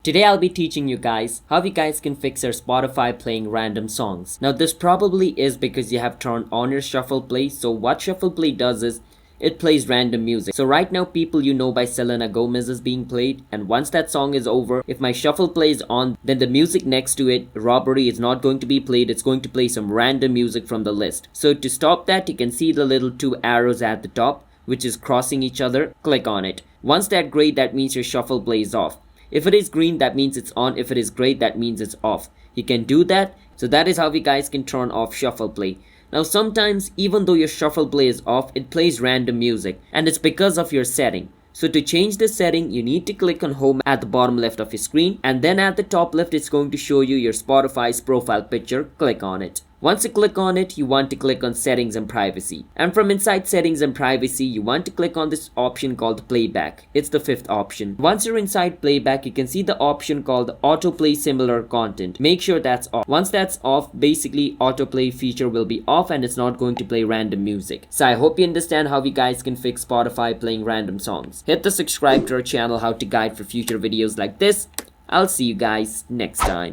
Today I'll be teaching you guys how you guys can fix your Spotify playing random songs. Now this probably is because you have turned on your shuffle play. So what shuffle play does is it plays random music. So right now People You Know by Selena Gomez is being played, and once that song is over, if my shuffle play is on, then the music next to it, Robbery, is not going to be played. It's going to play some random music from the list. So to stop that, you can see the little two arrows at the top which is crossing each other. Click on it. Once that's gray, that means your shuffle play is off. If it is green, that means it's on. If it is gray, that means it's off. You can do that. So that is how you guys can turn off shuffle play. Now sometimes even though your shuffle play is off, it plays random music, and it's because of your setting. So to change the setting, you need to click on home at the bottom left of your screen, and then at the top left it's going to show you your Spotify's profile picture. Click on it. Once you click on it, you want to click on settings and privacy, and from inside settings and privacy you want to click on this option called playback. It's the fifth option. Once you're inside playback, you can see the option called autoplay similar content. Make sure that's off. Once that's off, basically autoplay feature will be off and it's not going to play random music. So I hope you understand how you guys can fix Spotify playing random songs. Hit the subscribe to our channel how to guide for future videos like this. I'll see you guys next time.